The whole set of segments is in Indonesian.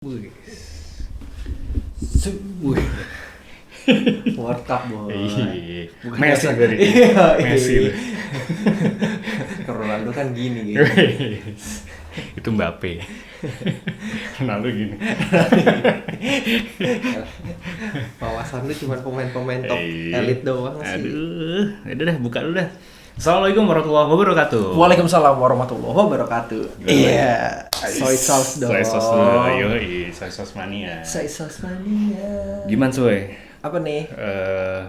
Wih. Wih. World Cup boy. Bukan Messi dari Messi. Ronaldo kan gini gitu. Itu Mbappe. Ronaldo gini. Wawasan lu cuma pemain-pemain top elit doang sih. Aduh, udah dah buka dulu dah. Assalamualaikum warahmatullahi wabarakatuh. Waalaikumsalam warahmatullahi wabarakatuh. Iya. Soy sauce dong. Soy sauce dulu, yoi, soy sauce mania. Soy sauce mania. Gimana Soy? Apa nih?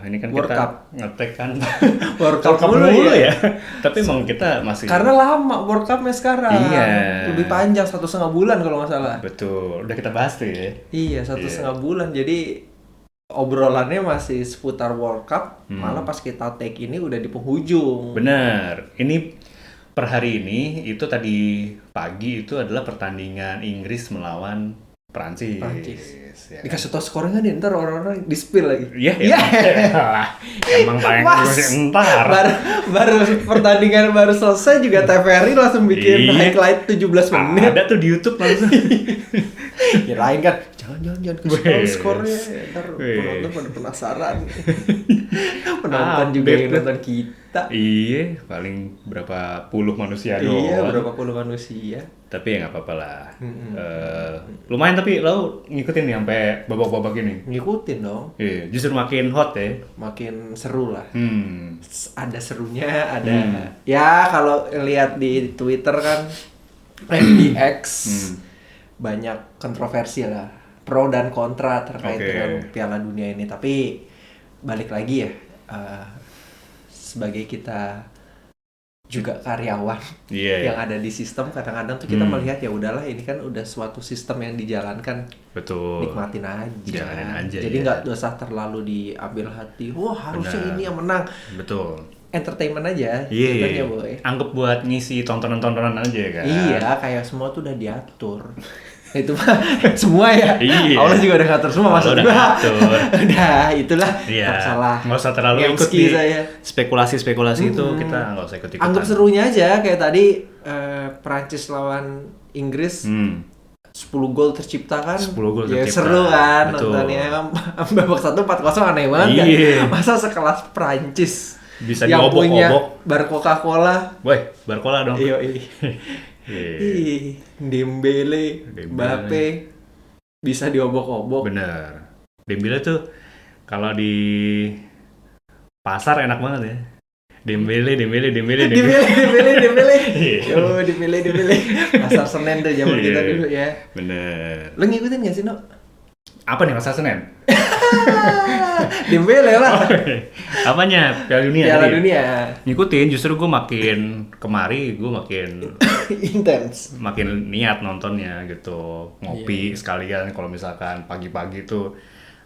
Ini kan World kita Cup. ngetek kan World Cup dulu ya. ya. Tapi emang kita masih. Karena lama World Cup-nya sekarang. Iya. Lebih panjang 1,5 bulan kalau nggak salah. Betul. Udah kita bahas tuh ya. Iya, 1,5 bulan. Jadi obrolannya masih seputar World Cup. Malah pas kita take ini udah di penghujung. Bener. Ini per hari ini itu tadi pagi itu adalah pertandingan Inggris melawan Prancis. Ya. Dikasih tau skornya nih, ntar orang-orang di-spill lagi. Iya. Emang tayang masih entar. Baru pertandingan baru selesai juga TVRI langsung bikin highlight 17 menit. Ada tuh di YouTube langsung. Kirain kan, jangan kasih tau skornya. Ntar penonton pada penasaran. Penonton juga yang nonton kita. Iya, paling berapa puluh manusia doang. Iya, berapa puluh manusia. Tapi ya nggak apa-apa lah. Lumayan tapi lo ngikutin nih sampai babak-babak ini. Ngikutin dong. Iya, justru makin hot ya. Makin seru lah. Ada serunya, ada. Ya kalau lihat di Twitter kan, di X banyak kontroversi lah, pro dan kontra terkait dengan Piala Dunia ini. Tapi balik lagi ya, sebagai kita juga karyawan yang ada di sistem, kadang-kadang tuh kita melihat ya udahlah ini kan udah suatu sistem yang dijalankan, betul, nikmatin aja. Jalanin aja. Jadi nggak usah terlalu diambil hati. Wah harusnya ini yang menang. Betul. Entertainment aja, iya. Boy. Anggap buat ngisi tontonan-tontonan aja kan. Iya, kayak semua tuh udah diatur. Itu mah semua ya. Iya. Allah juga udah ngatur semua maksud gue. Udah, itulah. Iya. Salah. Nggak usah terlalu ikut di spekulasi-spekulasi itu, kita nggak usah ikut-ikutan. Anggap serunya aja kayak tadi Prancis lawan Inggris. 10 gol tercipta kan. 10 gol ya, tercipta. seru kan betul. nontonnya. Babak 1 4-0 aneh banget kan. Masa sekelas Prancis bisa yang punya diobok-obok. bar Coca-Cola. Woi, bar cola dong. Iya. Dembele, Mbappe bisa diobok-obok. Bener. Dembele tuh kalau di pasar enak banget ya. Dembele. Dembele. Yo, Dembele. Pasar Senen tuh zaman kita dulu ya. Bener. Lo ngikutin nggak sih, No? Apa nih pasar Senen? Dembele lah. Apanya? Piala Dunia. Piala Dunia. Ngikutin, justru gue makin kemari, gue makin intens, makin niat nontonnya gitu. Ngopi sekalian kalau misalkan pagi-pagi tuh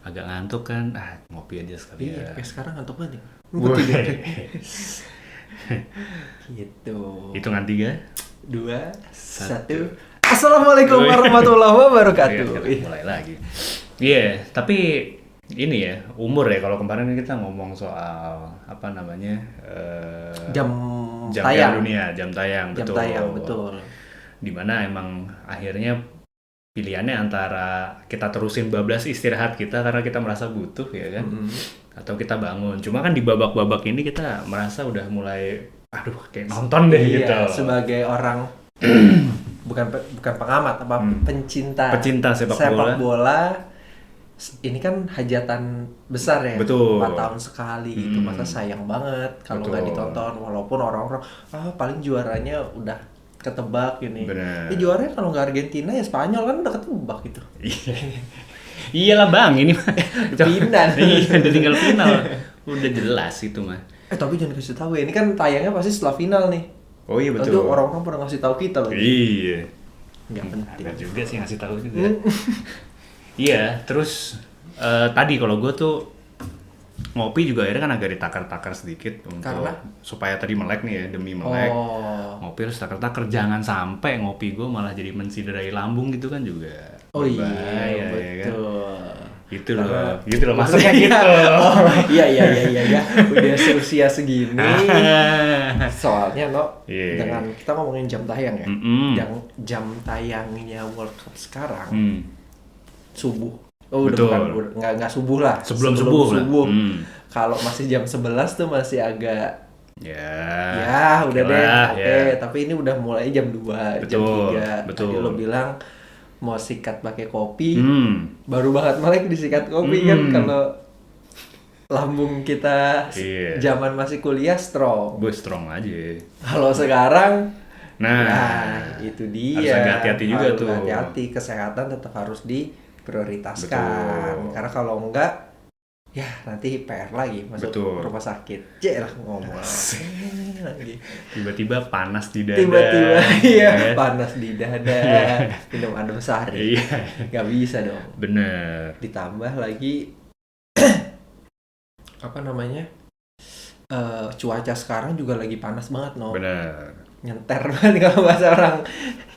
agak ngantuk kan, ngopi aja sekalian. Iya, kayak sekarang ngantuk banget. Gitu. Hitungan 3, 2, 1. Assalamualaikum warahmatullahi wabarakatuh. Mulai lagi. Iya, tapi ini ya, umur ya, kalau kemarin kita ngomong soal apa namanya jam tayang dunia, jam tayang, betul. Dimana emang akhirnya pilihannya antara kita terusin bablas istirahat kita karena kita merasa butuh ya kan, atau kita bangun. Cuma kan di babak-babak ini kita merasa udah mulai, kayak nonton deh gitu. Sebagai orang bukan pengamat, pencinta sepak bola. Ini kan hajatan besar ya, betul. 4 tahun sekali itu masa sayang banget kalau nggak ditonton, walaupun orang-orang paling juaranya udah ketebak ini. Juaranya kalau nggak Argentina ya Spanyol kan udah ketebak gitu. Iyalah bang, ini mah final. Udah tinggal final, udah jelas itu mah. Tapi jangan kasih tahu ya, ini kan tayangnya pasti setelah final nih. Oh iya betul. Itu orang-orang pada ngasih tahu kita loh. Iya. Nggak penting. Ada juga sih ngasih tahu juga. Iya, terus tadi kalau gue tuh ngopi juga akhirnya kan agak ditakar-takar sedikit untuk supaya tadi melek nih ya, demi melek. Ngopi harus takar-takar, jangan sampai ngopi gue malah jadi mensiderai lambung gitu kan juga. Iya, betul. Ya kan? Gitu loh masuknya gitu. Iya. Udah seusia segini. Soalnya dengan kita ngomongin jam tayang ya. Jam tayangnya World Cup sekarang. subuh. Oh, Betul. udah bukan nggak subuh lah. Sebelum subuh. Kalau masih jam 11 tuh masih agak ya udah deh. Oke, ya. tapi ini udah mulai jam 2, betul, jam 3. Betul. Tadi lo bilang mau sikat pakai kopi. Baru banget melek disikat kopi kan kalau lambung kita zaman masih kuliah strong. Gue strong aja. Kalau sekarang nah itu dia. Harus hati-hati juga tuh. Hati-hati, kesehatan tetap harus diprioritaskan. Betul. Karena kalau enggak ya nanti PR lagi masuk rumah sakit. Lah ngomong lagi. Tiba-tiba panas di dada. Tiba-tiba panas di dada. Minum adem sari. Gak bisa dong. Bener. Ditambah lagi apa namanya? Cuaca sekarang juga lagi panas banget, no. Bener. Nyenter banget kalau bahasa orang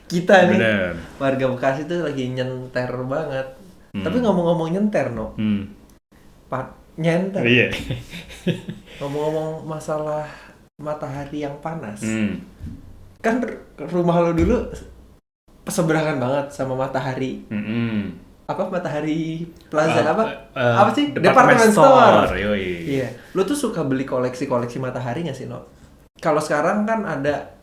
kita nih. Bener. Warga Bekasi tuh lagi nyenter banget. Tapi ngomong-ngomong nyenter, no. Nyenter. Iya. Ngomong-ngomong masalah matahari yang panas. Kan rumah lo dulu seberangan banget sama matahari. Apa Matahari Plaza apa sih? Department store. Iya. Lo tuh suka beli koleksi-koleksi matahari nggak sih, no? Kalau sekarang kan ada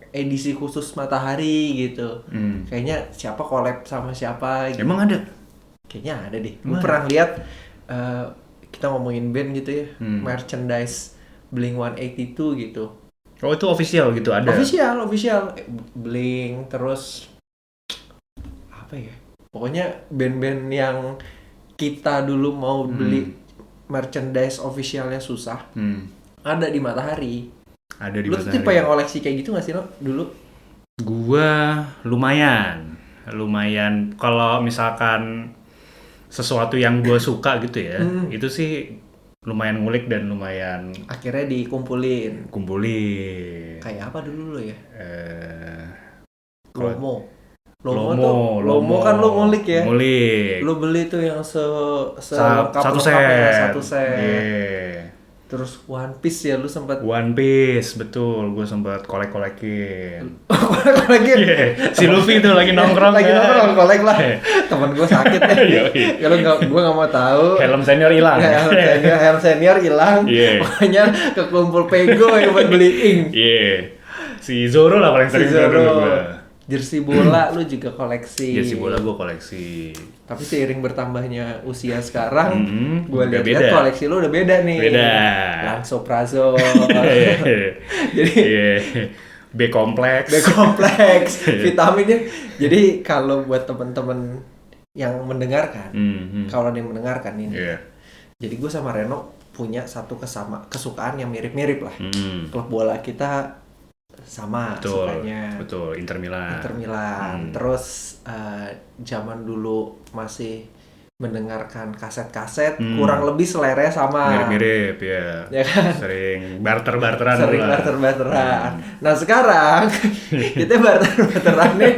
edisi khusus matahari gitu. Kayaknya siapa collab sama siapa gitu. Emang ada? Kayaknya ada deh. Gue pernah lihat kita ngomongin band gitu ya, merchandise Blink-182 gitu. Oh, itu official gitu ada? Official. Blink, terus apa ya? Pokoknya band-band yang kita dulu mau beli merchandise officialnya susah. Ada di Matahari. Ada di Lu Matahari. Lu tipe yang koleksi kayak gitu nggak sih, lo dulu? Gua lumayan. Kalau misalkan sesuatu yang gue suka gitu ya, itu sih lumayan ngulik dan lumayan akhirnya dikumpulin. Kayak apa dulu lo ya? Lomo kan lo ngulik ya? Ngulik. Lo beli tuh yang satu set. Yeah. Terus One Piece ya, lu sempat. One Piece, betul. Gue sempat kolek-kolekin. Yeah. Si Luffy tuh lagi nongkrong. Kolek lah. Temen gue sakit ya. Kalau gue nggak mau tahu. Helm senior hilang. Makanya kekumpul pego yang buat beli ink. Si Zoro lah paling sering gue. Jersey bola lu juga koleksi. Jersey bola gue koleksi. Tapi seiring bertambahnya usia sekarang, gue lihat koleksi lu udah beda nih. Beda. Lansoprazol. Jadi B kompleks. Vitaminnya. Jadi kalau buat teman-teman yang mendengarkan, kalau ada yang mendengarkan ini, jadi gue sama Reno punya satu kesukaan yang mirip-mirip lah. Klub bola kita sama sukanya. Betul, Inter Milan. Terus zaman dulu masih mendengarkan kaset-kaset, kurang lebih seleranya sama. Mirip-mirip ya kan? Sering barter-barteran. Nah sekarang kita barter-barterannya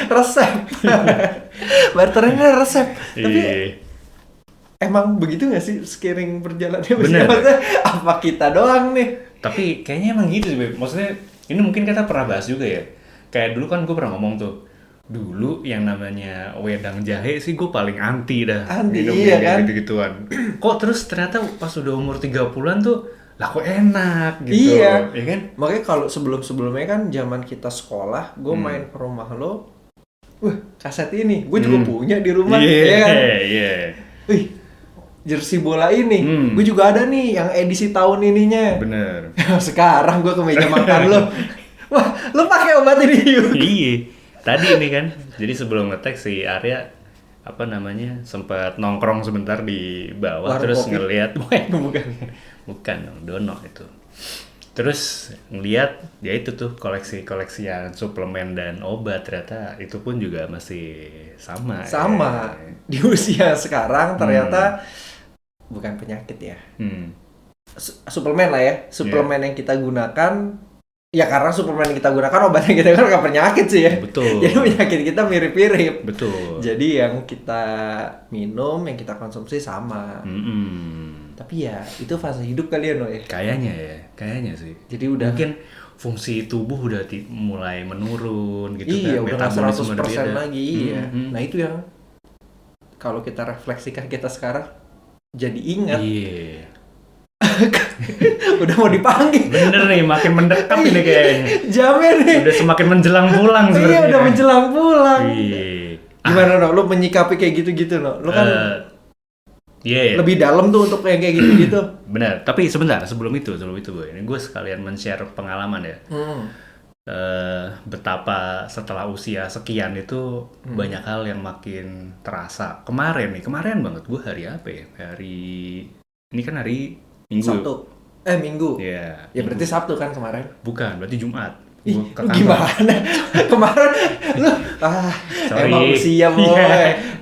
resep. Barterannya resep. Tapi emang begitu nggak sih seiring berjalannya? Bener. Apa kita doang nih? Tapi kayaknya emang gitu sih, Beb. Maksudnya ini mungkin kita pernah bahas juga ya. Kayak dulu kan gue pernah ngomong tuh. Dulu yang namanya wedang jahe sih gue paling anti dah. Minum kan? Gitu-gituan. Kok terus ternyata pas udah umur 30-an tuh, lah kok enak gitu. Iya kan? Makanya kalau sebelum-sebelumnya kan zaman kita sekolah, gue main ke rumah lo. Kaset ini. Gue juga punya di rumah. Iya. Wih, jersey bola ini, gue juga ada nih yang edisi tahun ininya. Bener. Sekarang gue ke meja makan lo, wah, lo pakai obat ini yuk. Iya, tadi ini kan. Jadi sebelum ngetek si Arya sempat nongkrong sebentar di bawah. Warung terus kopi. Ngelihat, bukan Dono itu. Terus ngelihat ya itu tuh koleksian suplemen dan obat, ternyata itu pun juga masih sama ya. Di usia sekarang ternyata bukan penyakit ya. Suplemen lah ya, suplemen yang kita gunakan ya, karena suplemen yang kita gunakan, obat yang kita gunakan penyakit sih ya. Betul. Jadi penyakit kita mirip-mirip. Betul. Jadi yang kita minum, yang kita konsumsi sama. Tapi ya itu fase hidup kali ya, No ya. Kayaknya sih. Jadi udah mungkin fungsi tubuh udah mulai menurun gitu. Iya, kan. Udah nggak 100% lagi. Iya. Nah itu yang kalau kita refleksikan kita sekarang jadi ingat. Iya. Udah mau dipanggil. Bener nih, makin mendekat ini kayaknya. Jamin nih. Udah semakin menjelang pulang sebenarnya. Iya, udah menjelang pulang. Iya. Gimana no? Lu menyikapi kayak gitu-gitu no? Lu kan yeah. lebih dalam tuh untuk yang kayak gitu-gitu. Benar. Tapi sebentar, sebelum itu Boy. Ini gue sekalian men-share pengalaman ya. Betapa setelah usia sekian itu banyak hal yang makin terasa. Kemarin banget gue hari apa ya? Ini kan hari Minggu. Sabtu. Minggu. Iya. Ya berarti Sabtu kan kemarin? Bukan, berarti Jumat. Ih, lu gimana? Kemarin lu sorry. Emang usia boy.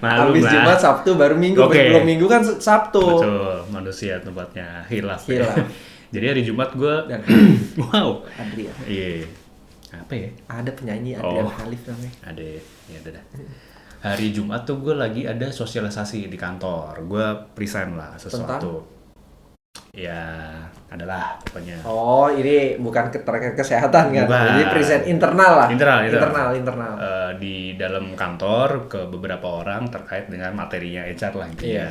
Habis Jumat, Sabtu, baru Minggu. Okay. Belum Minggu kan Sabtu. Betul, manusia tempatnya hilaf. Jadi hari Jumat gue wow. Adrian. Iya. Apa ya? Ada penyanyi Adrian Khalif namanya. Ada. Ya udah. Hari Jumat tuh gue lagi ada sosialisasi di kantor. Gue present lah sesuatu. Tentang? Ya, adalah pokoknya. Oh, ini bukan terkait kesehatan kan? Bukan. Jadi present internal lah. Internal. Di dalam kantor ke beberapa orang terkait dengan materinya HR lah intinya. Iya.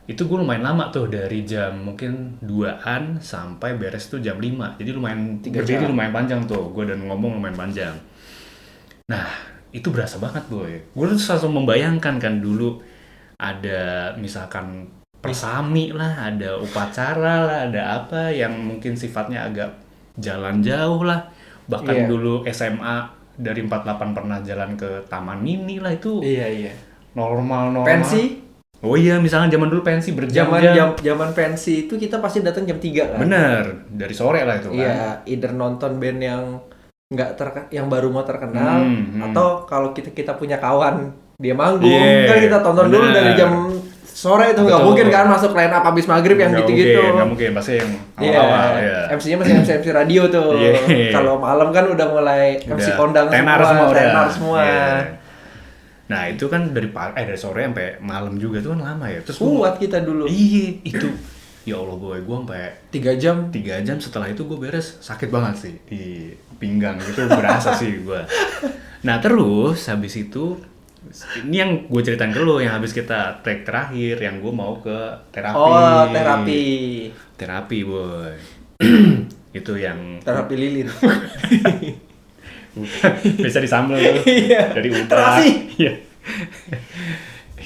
Itu gue lumayan lama tuh, dari jam mungkin 2-an sampai beres tuh jam 5. Jadi lumayan berdiri lumayan panjang tuh. Gue dan ngomong lumayan panjang. Nah, itu berasa banget boy. Gue tuh langsung membayangkan kan dulu ada misalkan persami lah, ada upacara lah, ada apa yang mungkin sifatnya agak jalan jauh lah. Bahkan dulu SMA dari 48 pernah jalan ke Taman Mini lah itu. Iya. Normal. Pensi? Oh iya, misalnya zaman dulu pensi berjam-jam. Zaman pensi itu kita pasti datang jam 3 kan? Bener, dari sore lah itu kan. Iya, either nonton band yang yang baru mau terkenal atau kalau kita punya kawan dia manggung kan kita tonton dulu dari jam sore itu. Nggak mungkin kan masuk line up habis maghrib yang gitu-gitu. Nggak mungkin, pasti yang awal-awal. MC-nya masih MC radio tuh. Kalau malam kan udah mulai MC kondang tenar semua. Nah itu kan dari sore sampai malam juga tuh kan lama ya. Terus kuat kita dulu. Iya itu. Ya Allah boy, gue sampai 3 jam. 3 jam setelah itu gue beres, sakit banget sih di pinggang gitu, berasa sih gue. Nah terus habis itu, ini yang gue ceritain ke lo, yang habis kita take terakhir, yang gue mau ke terapi. Oh terapi boy. Itu yang terapi lilin. Bisa disambel tuh. Dari udang. Terapi.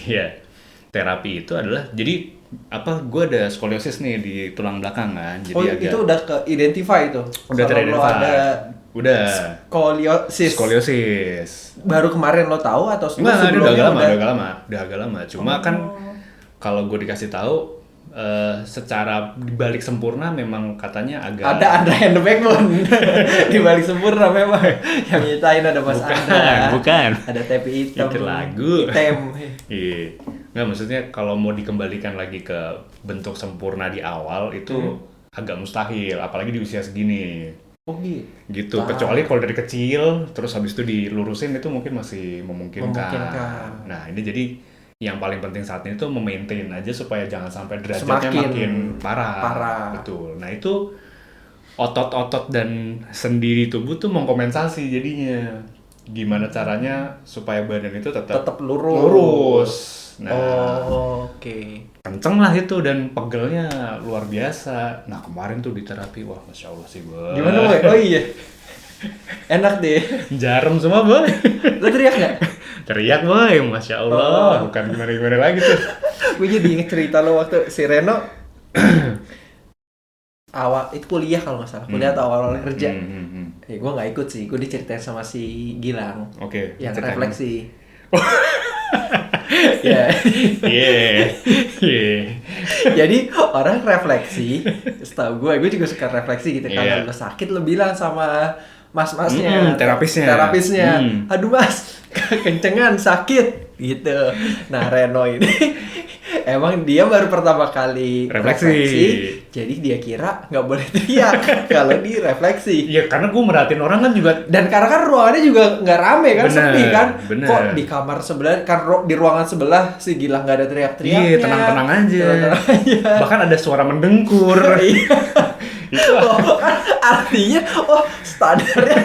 Iya. Terapi itu adalah, jadi gue ada skoliosis nih di tulang belakang kan. Jadi itu udah ke identify itu. Udah ter-identify. Udah. Skoliosis. Baru kemarin lo tahu atau sebelumnya? Udah agak lama. Cuma kan kalau gue dikasih tahu secara dibalik sempurna memang katanya agak ada Andra and the Backbone. Dibalik sempurna memang yang nyitain ada Mas Andra. Bukan. Ada tepi hitam. Itu lagu. Hitam. Iya. Nggak, maksudnya kalau mau dikembalikan lagi ke bentuk sempurna di awal itu agak mustahil, apalagi di usia segini. Oh gitu. Kecuali kalau dari kecil terus habis itu dilurusin itu mungkin masih memungkinkan. Nah ini jadi yang paling penting saat ini tuh memaintain aja supaya jangan sampai derajatnya makin parah. Betul. Nah itu otot-otot dan sendi tubuh tuh mengkompensasi jadinya. Gimana caranya supaya badan itu tetap lurus. Nah, kenceng lah itu dan pegelnya luar biasa. Nah kemarin tuh di terapi, wah masya Allah sih boy. Gimana boy? Oh iya, enak deh. Jarum semua boy. Lo teriak nggak? Teriak boy, masya Allah. Bukan gimana lagi tuh. Gue jadi inget cerita lo waktu si Reno awal itu kuliah kalau nggak salah, kuliah atau awal kerja. Gue nggak ikut sih, gue diceritain sama si Gilang. Yang refleksi. Jadi orang refleksi, setahu gue juga suka refleksi gitu. Kalau lo sakit lo bilang sama mas-masnya, terapisnya, aduh mas, kencengan sakit gitu. Nah Reno ini emang dia baru pertama kali refleksi, jadi dia kira nggak boleh teriak kalau di refleksi. Iya, karena gue merhatiin orang kan juga, dan karena kan ruangannya juga nggak rame kan, sepi kan. Kok di kamar sebelah, kan di ruangan sebelah si Gilang nggak ada teriak-teriaknya. Iya, tenang-tenang aja. Bahkan ada suara mendengkur. Itu kan artinya, standarnya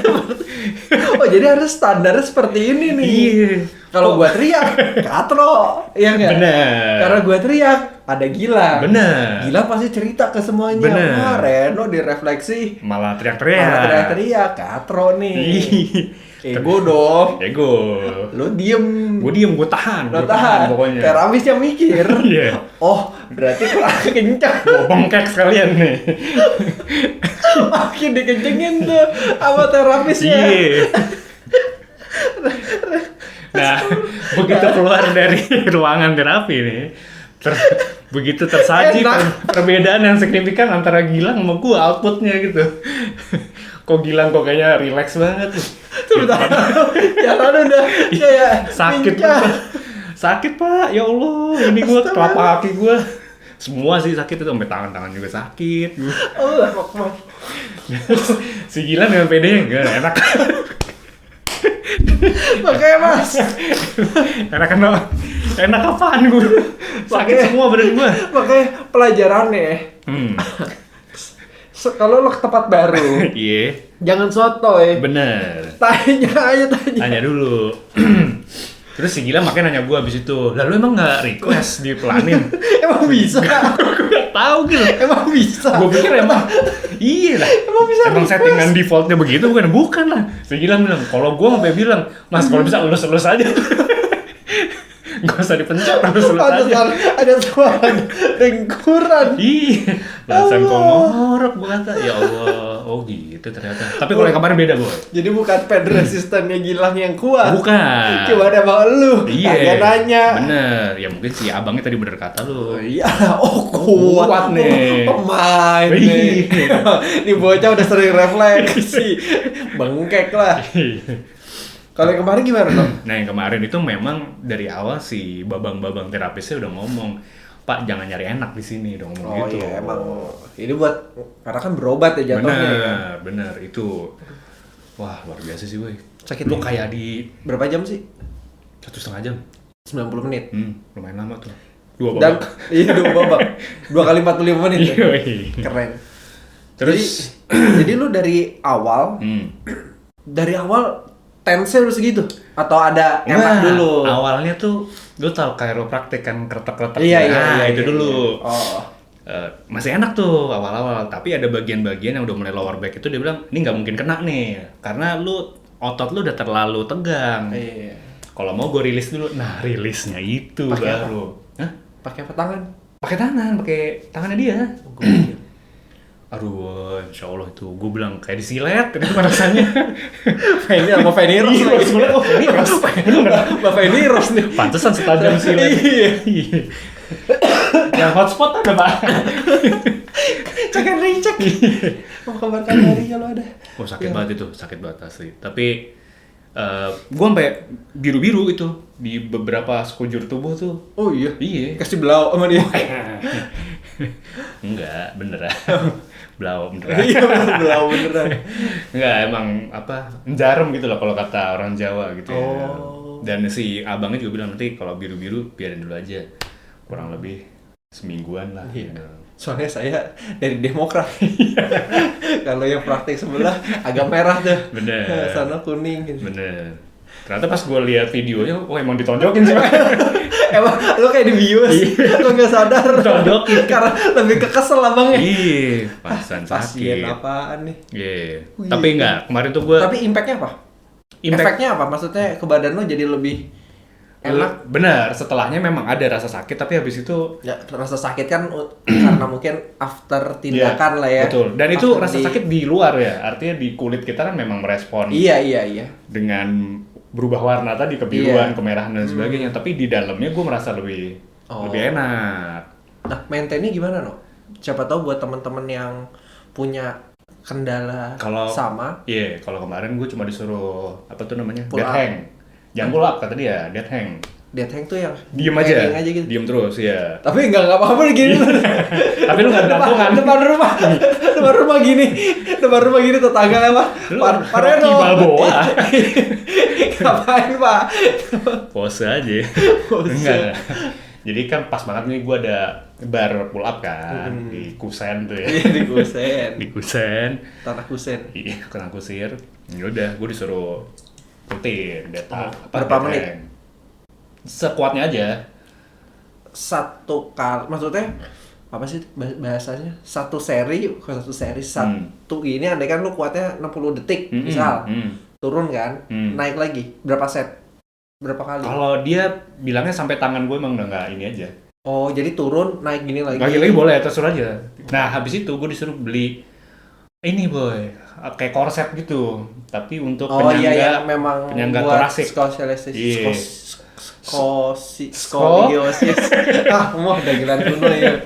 jadi harus standarnya seperti ini nih. Iya. Kalau gua teriak, katro. Iya enggak? Bener. Karena gua teriak, ada Gilang. Bener. Gilang pasti cerita ke semuanya. Bener. Wah, Reno direfleksi. Malah teriak-teriak. Malah teriak-teriak, katro nih. Ih. Ego dong. Ego. Lo diem. Gue diem, gue tahan. Lo Gua tahan. pokoknya. Terapis yang mikir. Iya. Oh, berarti kurang kencang. Gue bengkek sekalian nih. Makin dikencengin tuh sama terapisnya. Iya. Nah, begitu keluar dari ruangan terapi nih, begitu tersaji perbedaan yang signifikan antara Gilang sama gue outputnya gitu. Kok Gilang kok kayaknya relax banget. Sebentar, jalan udah kayak sakit sakit pak, ya Allah, ini gue telapak kaki gue semua sih sakit itu, sampai tangan juga sakit. Allah Akbar. Si Gilang dengan PD-nya enggak enak. Makanya Mas, enak apaan gue? Sakit semua badan gue. makanya pelajarannya kalau lo ke tempat baru, Iya. jangan sotoy. Bener. Tanya. Tanya dulu. Terus si Gilang makanya nanya gue abis itu, lalu emang nggak request dipelanin? Emang bisa? Gue nggak tahu gitu. Emang bisa? Gue pikir emang iya lah. Emang settingan defaultnya begitu bukan lah. Si Gilang bilang, kalau gue sampai bilang, Mas kalau bisa lulus aja. Gak usah dipencet, lulus aja. Ada suara dengkuran. Iya, alasan kok ngorok gue kata, ya Allah, oh gitu ternyata. Tapi kalau yang kemarin beda boy. Jadi bukan pen resistannya Gilang yang kuat. Bukan. Cuma ada bang lu. Iya. Agak nanya. Bener, ya mungkin si abangnya tadi bener kata lu. Oh, iya, kuat nih. Pemain nih. Ini bocah udah sering refleksi. Bengkek lah. Kalau yang kemarin gimana dong? Nah yang kemarin itu memang dari awal si babang-babang terapisnya udah ngomong, Pak jangan nyari enak di sini, udah ngomong gitu. Iya emang ini buat karena kan berobat ya jatuhnya ya. Bener itu. Wah luar biasa sih boy. Sakit lu ya? kayak di Berapa jam sih? 1,5 jam. 90 menit. Lumayan lama tuh. 2 babak. Dan iya 2 babak. 2 kali 45 menit. Ya? Iya. Keren. Terus jadi lu dari awal tense lu segitu atau ada enak dulu? Awalnya tuh lu tau chiropractic kan kretek-kretek. Iya, itu dulu. Oh. Masih enak tuh awal-awal, tapi ada bagian-bagian yang udah mulai lower back itu dia bilang, ini nggak mungkin kena nih, karena lu otot lu udah terlalu tegang. Iya. Kalau mau gue rilis dulu, nah rilisnya itu Pake baru. Hah? Pakai apa tangan? Pakai tangannya dia. Aduh, insya Allah itu, gue bilang kayak disilet, itu rasanya. Ini sama Feniros lagi. Oh, Feniros. Mbak Feniros nih. Pantesan setajam silet. Iya. Yang hotspot ada pak. Cek ricek. Mau kabar hari kalau ada. Oh sakit banget itu, sakit banget asli. Tapi gue sampai biru-biru itu di beberapa sekujur tubuh tuh. Oh iya. Iya. Kasih belau sama dia. Enggak, beneran. Belau beneran. Iya belau beneran. Enggak, emang apa jarum gitu loh kalau kata orang Jawa gitu ya. Oh. Dan si abangnya juga bilang nanti kalau biru-biru biarin dulu aja. Kurang lebih semingguan lah. Iya. Soalnya saya dari Demokrat. Kalau yang praktik sebelah agak merah tuh. Bener. Sana kuning gitu. Bener. Ternyata pas gue lihat videonya, wah emang ditonjokin sih. Emang lu kayak dibius, lu nggak sadar. Ditonjokin. Karena lebih kekesel abangnya. Iya, pasan Pasien sakit. apaan nih? Iya. Wih. Tapi enggak, kemarin tuh gue Tapi impactnya apa? Efeknya apa? Maksudnya ke badan lu jadi lebih enak? Bener, setelahnya memang ada rasa sakit, tapi habis itu Ya rasa sakit kan karena mungkin after tindakan lah ya. betul. Dan itu After rasa sakit di luar ya, artinya di kulit kita kan memang merespon Iya. dengan berubah warna tadi, kebiruan, Iya. kemerahan dan sebagainya. Tapi di dalamnya gue merasa lebih enak. Nah, maintainnya gimana no? Siapa tahu buat teman-teman yang punya kendala sama. Iya, kalau kemarin gue cuma disuruh apa tuh namanya? Pull Dead up. hang. Jangan pull up kata dia, dead hang. Dead hang tuh yang Diem hanging aja, gitu. diem terus ya. Tapi nggak apa-apa gini. Tapi lu nggak ada lampungan. depan rumah gini tetangga lewat. Lu Pak Rocky Reno. Balboa. Ngapain Pak? Pose aja. Enggak. Jadi kan pas banget nih gue ada bar pull up kan di Kusen tuh ya. Iya di Kusen. Di Kusen. Tanah Kusen. Iya, kena kusir. Ya udah, gue disuruh rutin data. Berapa menit? sekuatnya aja. Satu kali, maksudnya apa sih bahasanya? Satu seri satu ini andai kan lu kuatnya 60 detik misal. Turun kan, naik lagi berapa set? Berapa kali? Kalau dia bilangnya sampai tangan gue emang udah nggak ini aja. Oh, jadi turun, naik gini lagi. Lagi boleh, terserah aja. Nah, habis itu gue disuruh beli ini boy, kayak korset gitu. Tapi untuk penyangga, memang penyangga buat torasik. Skoliosis. Mau dagelan kuno ya.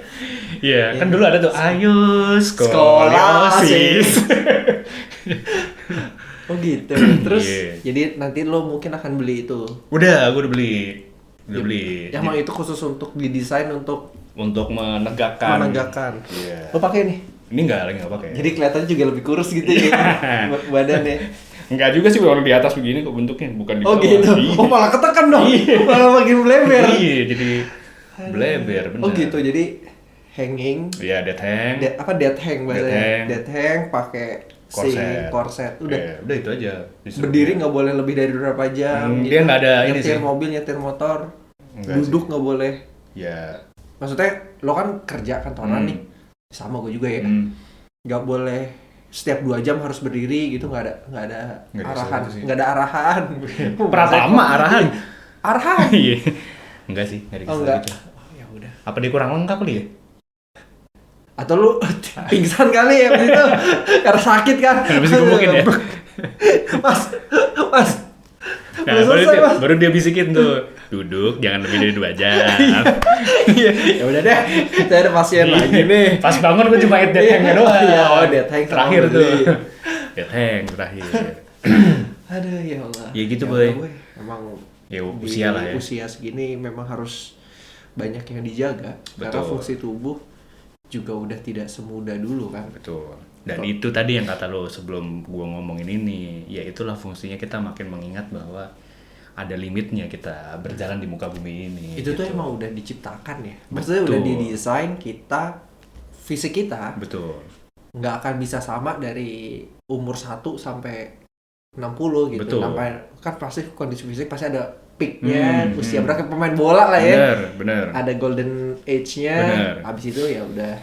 Iya, kan dulu ada tuh, ayo skoliosis. Oh gitu. Terus jadi nanti lo mungkin akan beli itu. Udah, gue udah beli. Emang itu khusus untuk didesain untuk menegakkan. Yeah. Lo pakai nih? Ini lagi nggak pakai. Jadi kelihatannya juga lebih kurus gitu ya badannya. Enggak juga sih, orang di atas begini kok bentuknya, bukan di bawah. Oh gitu. Oh malah ketekan dong. Malah makin bleber. Iya, jadi bleber bener. Oh gitu. Jadi hanging. Iya, dead hang. Dead hang bahasanya. Dead hang pakai korset. Udah itu aja. Berdiri nggak boleh lebih dari berapa jam. Gitu. Dia nggak ada ini sih. Nyetir mobil, nyetir motor. Duduk nggak boleh. Ya. Maksudnya lo kan kerja kantoran nih. Sama gue juga ya. Nggak boleh setiap 2 jam harus berdiri gitu, nggak ada arahan. Pratama arahan. Iya. Enggak sih, nggak dikasih gitu. Oh, ya udah. Apa dia kurang lengkap kali ya? Atau lu pingsan kali ya begitu karena sakit kan? Nggak bisa ngomongin ya. Mas. Nah, baru dia bisikin tuh, duduk jangan lebih dari 2 jam. Iya. Ya udah deh, kita ada pasien lagi nih. Pas bangun gue cuma dead hang-nya doang. Iya, dead hang terakhir tuh. Dead hang terakhir. Aduh ya Allah. Ya gitu boy. Emang ya usia lah ya. Usia segini memang harus banyak yang dijaga. Betul. Karena fungsi tubuh juga udah tidak semudah dulu kan. Betul. Dan itu tadi yang kata lo sebelum gua ngomongin ini, ya itulah fungsinya kita makin mengingat bahwa ada limitnya kita berjalan di muka bumi ini. Itu tuh emang udah diciptakan ya. Maksudnya udah didesain kita, fisik kita. Betul. Nggak akan bisa sama dari umur 1 sampai 60 gitu. Betul. Sampai kan pasti kondisi fisik pasti ada peaknya, usia berapa pemain bola lah ya. Bener. Ada golden age-nya. Habis itu ya udah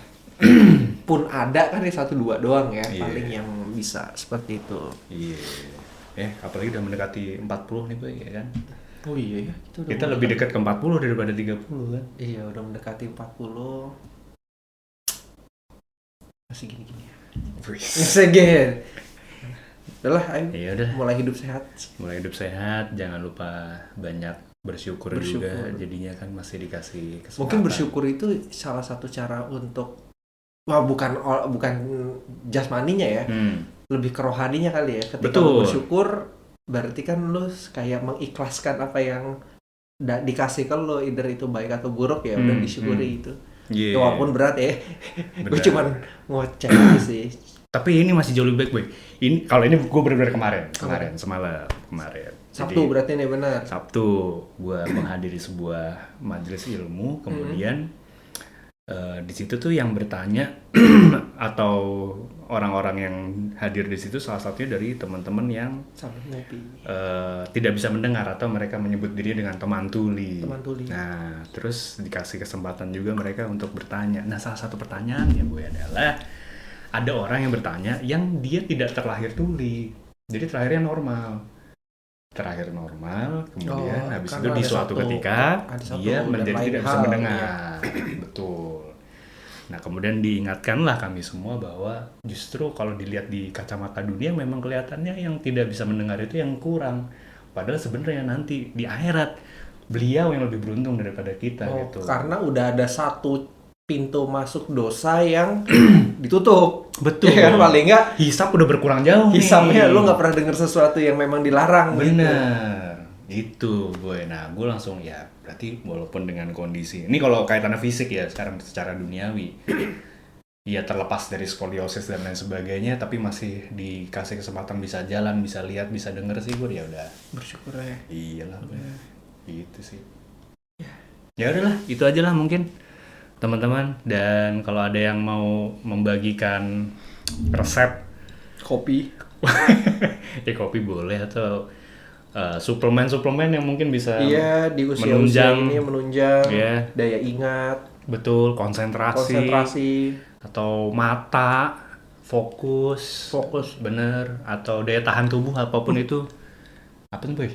pun ada kan 1-2 doang ya paling yang bisa seperti itu. Iya. Apalagi udah mendekati 40 nih boy ya kan. Oh iya ya. Kita lebih dekat ke 40 daripada 30 kan. Iya, udah mendekati 40. Masih gini-gini ya. Segel. Udahlah, ayo. Udah. Mulai hidup sehat, jangan lupa banyak bersyukur juga. Jadinya kan masih dikasih kesempatan. Mungkin bersyukur itu salah satu cara untuk bukan jasmaninya ya. Lebih ke rohaninya kali ya. Ketika lu bersyukur berarti kan lu kayak mengikhlaskan apa yang dikasih ke lu, either itu baik atau buruk ya udah disyukuri itu. Yeah. Walaupun berat ya. Gue cuman ngoceh aja sih. Tapi ini masih jauh lebih baik boy. Kalau ini gue benar-benar kemarin semalam. Sabtu jadi, berarti nih benar. Sabtu gue menghadiri sebuah majelis ilmu, kemudian di situ tuh yang bertanya atau orang-orang yang hadir di situ salah satunya dari teman-teman yang tidak bisa mendengar atau mereka menyebut diri dengan teman tuli. Nah, terus dikasih kesempatan juga mereka untuk bertanya. Nah, salah satu pertanyaannya gue adalah ada orang yang bertanya yang dia tidak terlahir tuli, jadi terlahirnya normal, kemudian habis itu di suatu ketika dia menjadi tidak bisa mendengar. Betul. Nah, kemudian diingatkanlah kami semua bahwa justru kalau dilihat di kacamata dunia memang kelihatannya yang tidak bisa mendengar itu yang kurang, padahal sebenarnya nanti di akhirat beliau yang lebih beruntung daripada kita gitu. Karena udah ada satu pintu masuk dosa yang ditutup. Betul. Ya kan, paling nggak hisab udah berkurang jauh. Hisabnya lu nggak pernah dengar sesuatu yang memang dilarang. Bener. Itu boy. Nah, gue langsung ya berarti walaupun dengan kondisi ini kalau kaitannya fisik ya sekarang secara duniawi ya terlepas dari skoliosis dan lain sebagainya, tapi masih dikasih kesempatan bisa jalan, bisa lihat, bisa denger sih gue ya udah bersyukur ya. Iyalah. Gitu sih. Ya udahlah, itu aja lah mungkin teman-teman, dan kalau ada yang mau membagikan resep kopi ya kopi boleh, atau suplemen-suplemen yang mungkin bisa iya di usia ini menunjang daya ingat, betul, konsentrasi atau mata, fokus bener, atau daya tahan tubuh apapun itu. Apa tuh boy?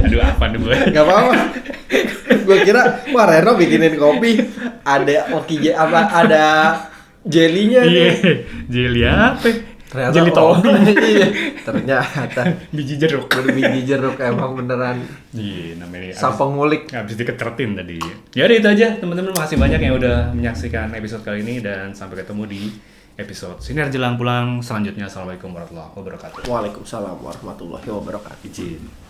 Aduh apa nih boy? Gak apa-apa. Gue kira wah Reno bikinin kopi ada ada jelinya nih. Jelly apa? Ternyata Jelly topping. Iya. Ternyata biji jeruk. Biji jeruk emang beneran. Iya, namanya Sapa ngulik. Habis dikecertin tadi. Ya udah itu aja, teman-teman. Makasih banyak yang udah menyaksikan episode kali ini dan sampai ketemu di episode Sinar Jelang Pulang selanjutnya. Assalamualaikum warahmatullahi wabarakatuh. Waalaikumsalam warahmatullahi wabarakatuh. Izin.